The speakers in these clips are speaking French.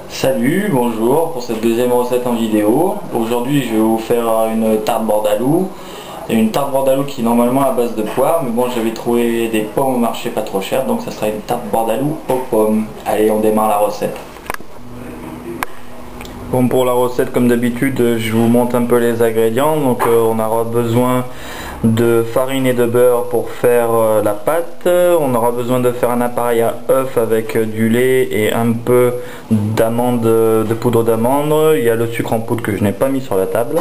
Salut, bonjour pour cette deuxième recette en vidéo. Aujourd'hui je vais vous faire une tarte bordalou. Une tarte bordalou qui est normalement à base de poire, mais bon, j'avais trouvé des pommes au marché pas trop chères, donc ça sera une tarte bordalou aux pommes. Allez, on démarre la recette. Bon, pour la recette, comme d'habitude, je vous montre un peu les ingrédients. Donc on aura besoin de farine et de beurre pour faire la pâte. On aura besoin de faire un appareil à œuf avec du lait et un peu d'amande, de poudre d'amande. Il y a le sucre en poudre que je n'ai pas mis sur la table.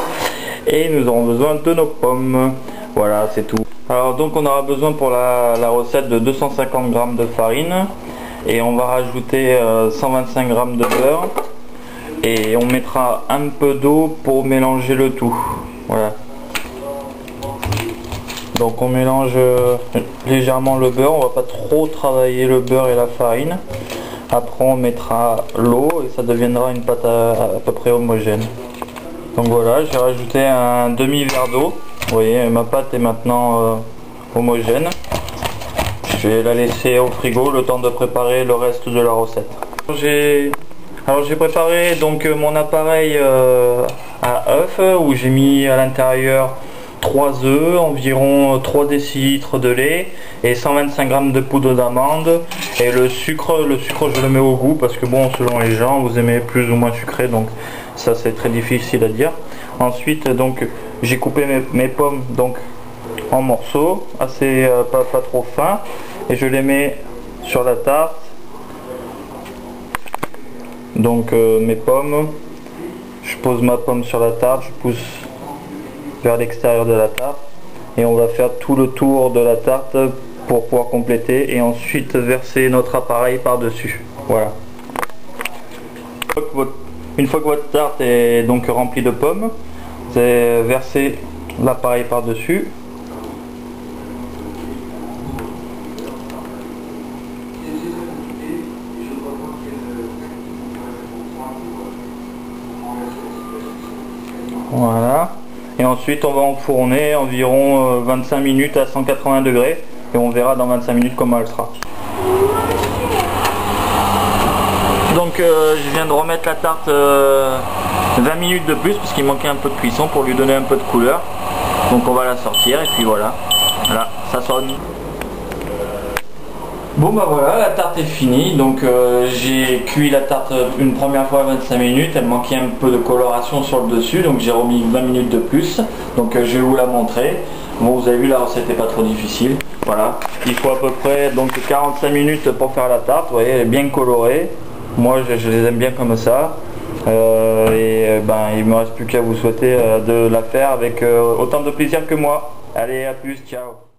Et nous aurons besoin de nos pommes. Voilà, c'est tout. Alors donc on aura besoin pour la recette de 250 g de farine. Et on va rajouter 125 g de beurre. Et on mettra un peu d'eau pour mélanger le tout. Voilà. Donc on mélange légèrement le beurre, on va pas trop travailler le beurre et la farine. Après on mettra l'eau et ça deviendra une pâte à peu près homogène. Donc voilà, j'ai rajouté un demi-verre d'eau. Vous voyez, ma pâte est maintenant homogène. Je vais la laisser au frigo le temps de préparer le reste de la recette. Alors j'ai préparé donc mon appareil à œuf où j'ai mis à l'intérieur 3 œufs, environ 3 décilitres de lait et 125 g de poudre d'amande. Et le sucre je le mets au goût parce que bon, selon les gens vous aimez plus ou moins sucré, donc ça c'est très difficile à dire. Ensuite donc j'ai coupé mes pommes donc en morceaux assez pas trop fins et je les mets sur la tarte. Donc mes pommes, je pose ma pomme sur la tarte, je pousse vers l'extérieur de la tarte et on va faire tout le tour de la tarte pour pouvoir compléter et ensuite verser notre appareil par dessus. Voilà. Une fois que votre tarte est donc remplie de pommes, vous allez verser l'appareil par dessus. Voilà. Et ensuite on va enfourner environ 25 minutes à 180 degrés et on verra dans 25 minutes comment elle sera. Donc je viens de remettre la tarte 20 minutes de plus parce qu'il manquait un peu de cuisson pour lui donner un peu de couleur. Donc on va la sortir et puis voilà. Voilà, ça sonne. Bon bah voilà, la tarte est finie. Donc j'ai cuit la tarte une première fois à 25 minutes, elle manquait un peu de coloration sur le dessus, donc j'ai remis 20 minutes de plus. Donc je vais vous la montrer. Bon, vous avez vu, la recette n'est pas trop difficile. Voilà, il faut à peu près donc 45 minutes pour faire la tarte. Vous voyez, elle est bien colorée. Moi je les aime bien comme ça. Il me reste plus qu'à vous souhaiter de la faire avec autant de plaisir que moi. Allez, à plus, ciao.